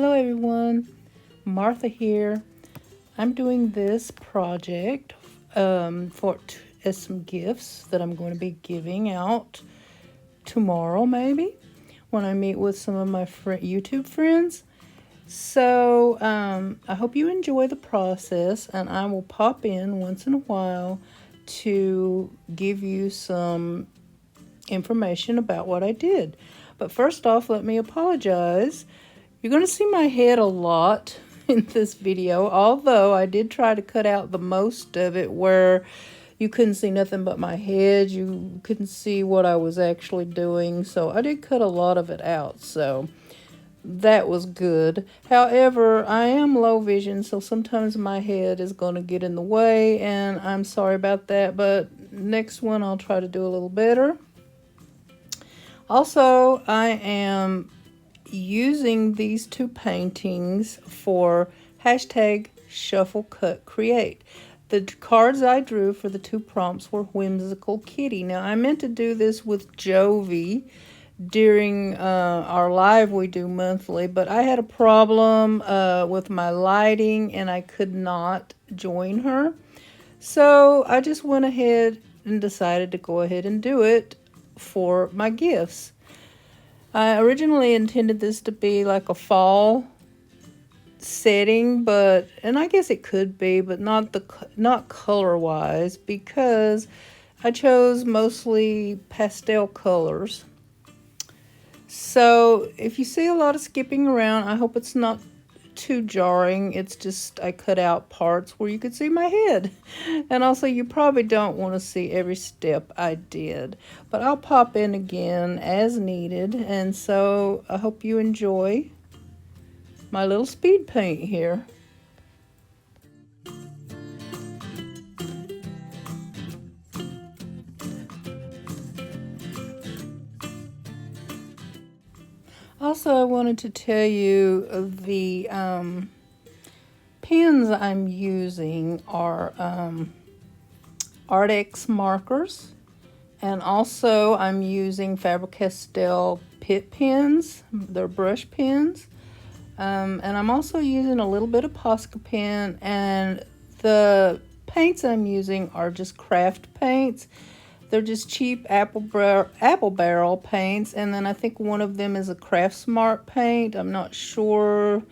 Hello everyone, Martha here. I'm doing this project as some gifts that I'm going to be giving out tomorrow maybe when I meet with some of my YouTube friends. So I hope you enjoy the process, and I will pop in once in a while to give you some information about what I did. But first off, let me apologize. You're going to see my head a lot in this video, although I did try to cut out the most of it where you couldn't see nothing but my head. You couldn't see what I was actually doing, so I did cut a lot of it out, so that was good. However, I am low vision, so sometimes my head is going to get in the way, and I'm sorry about that, but next one I'll try to do a little better. Also, I am using these two paintings for hashtag Shuffle Cut Create. The cards I drew for the two prompts were Whimsical Kitty. Now, I meant to do this with Jovi during our live we do monthly, but I had a problem with my lighting and I could not join her. So I just went ahead and decided to go ahead and do it for my gifts. I originally intended this to be like a fall setting, and I guess it could be, but not color-wise, because I chose mostly pastel colors. So if you see a lot of skipping around, I hope it's not too jarring. It's just I cut out parts where you could see my head, and also you probably don't want to see every step I did, but I'll pop in again as needed. And so I hope you enjoy my little speed paint here. Also, I wanted to tell you the pens I'm using are Arrtx markers, and also I'm using Faber Castell Pitt pens. They're brush pens, and I'm also using a little bit of Posca pen, and the paints I'm using are just craft paints. They're just cheap apple barrel paints, and then I think one of them is a Craft Smart paint. I'm not sure.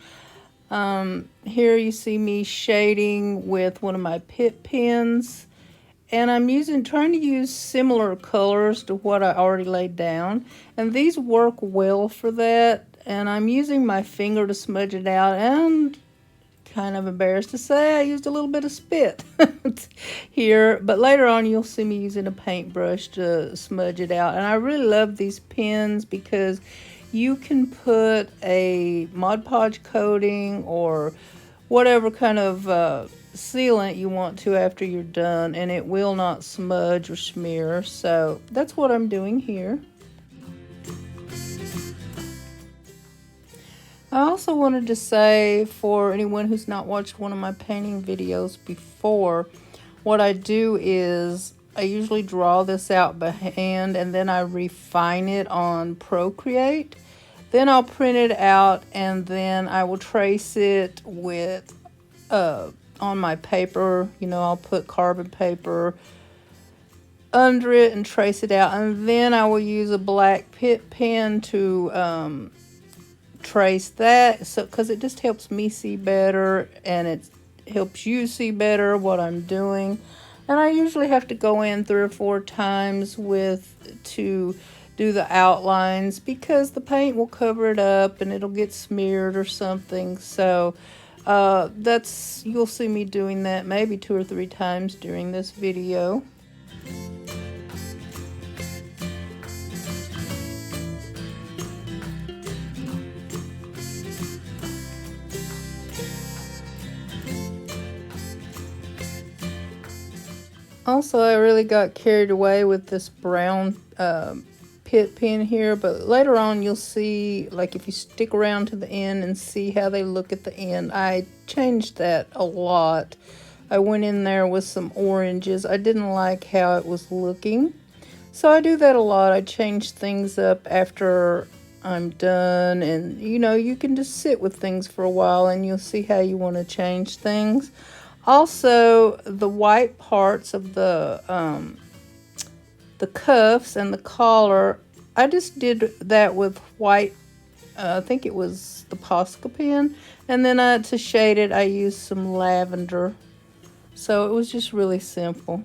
Here you see me shading with one of my Pitt pens, and I'm trying to use similar colors to what I already laid down, and these work well for that. And I'm using my finger to smudge it out, and kind of embarrassed to say I used a little bit of spit here, but later on you'll see me using a paintbrush to smudge it out. And I really love these pens because you can put a Mod Podge coating or whatever kind of sealant you want to after you're done, and it will not smudge or smear. So that's what I'm doing here. I also wanted to say, for anyone who's not watched one of my painting videos before, what I do is I usually draw this out by hand, and then I refine it on Procreate. Then I'll print it out, and then I will trace it with on my paper. You know, I'll put carbon paper under it and trace it out, and then I will use a black Pitt pen to trace that, so because it just helps me see better, and it helps you see better what I'm doing. And I usually have to go in 3 or 4 times to do the outlines, because the paint will cover it up and it'll get smeared or something. So you'll see me doing that maybe 2 or 3 times during this video. Also, I really got carried away with this brown Pitt pen here, but later on you'll see, like if you stick around to the end and see how they look at the end, I changed that a lot. I went in there with some oranges. I didn't like how it was looking, so I do that a lot. I change things up after I'm done. And you know, you can just sit with things for a while and you'll see how you want to change things. Also, the white parts of the cuffs and the collar, I just did that with white, I think it was the Posca pen, and then to shade it I used some lavender. So it was just really simple.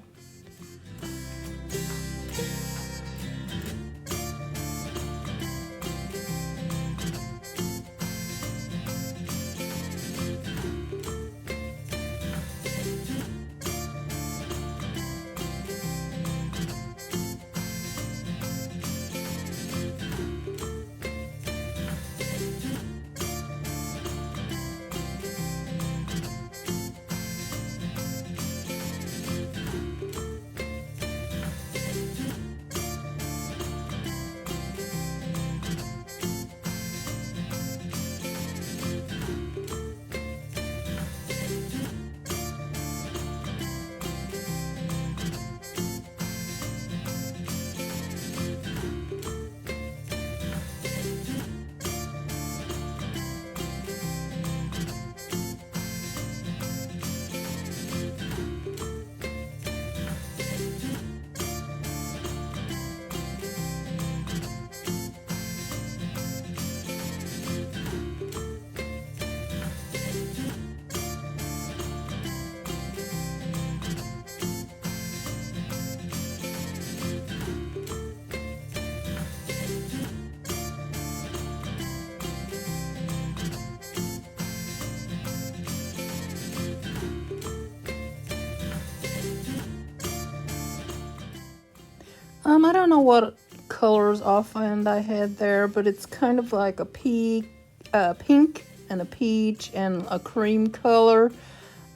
I don't know what colors offhand I had there, but it's kind of like a pink and a peach and a cream color.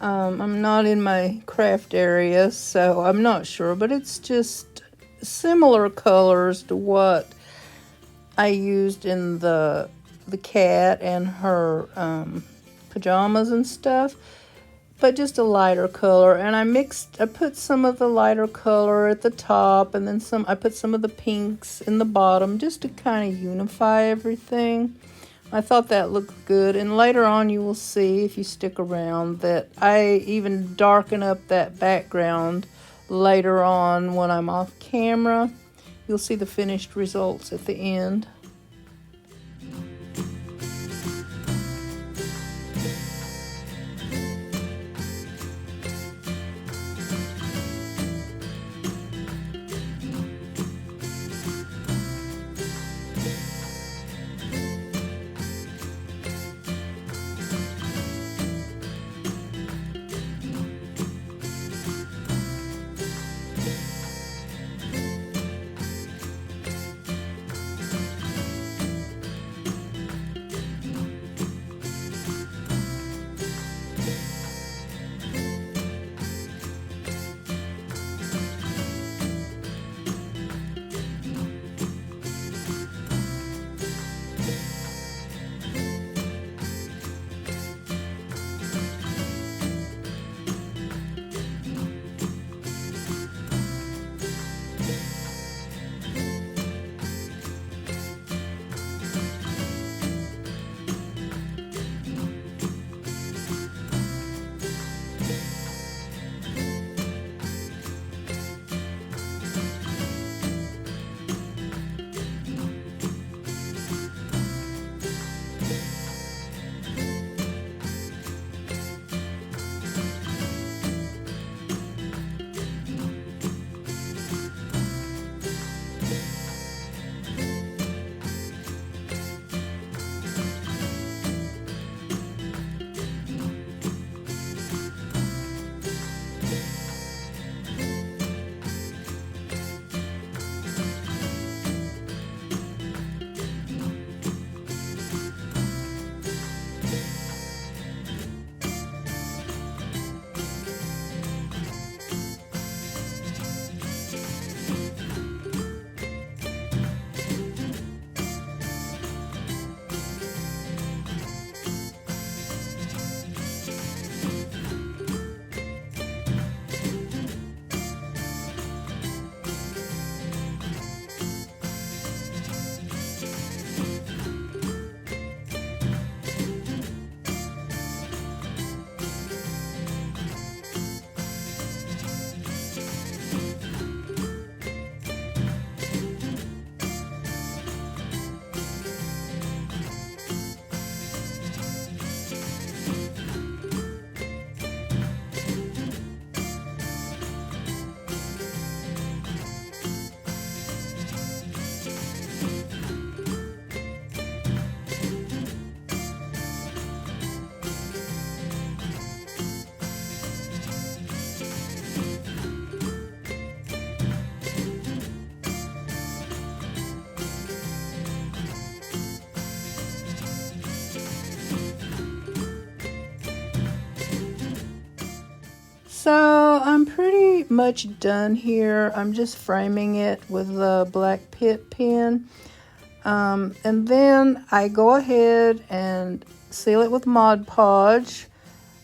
I'm not in my craft area, so I'm not sure, but it's just similar colors to what I used in the cat and her pajamas and stuff, but just a lighter color. And I put some of the lighter color at the top, and then I put some of the pinks in the bottom just to kind of unify everything. I thought that looked good, and later on you will see, if you stick around, that I even darken up that background later on when I'm off camera. You'll see the finished results at the end. So I'm pretty much done here. I'm just framing it with the black Pitt pen. And then I go ahead and seal it with Mod Podge.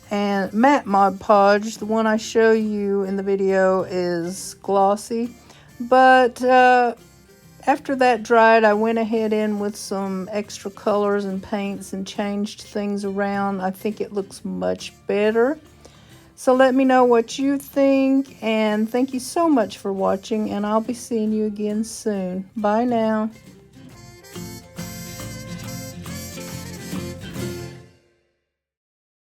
And matte Mod Podge, the one I show you in the video, is glossy. But after that dried, I went ahead in with some extra colors and paints and changed things around. I think it looks much better. So let me know what you think, and thank you so much for watching, and I'll be seeing you again soon. Bye now.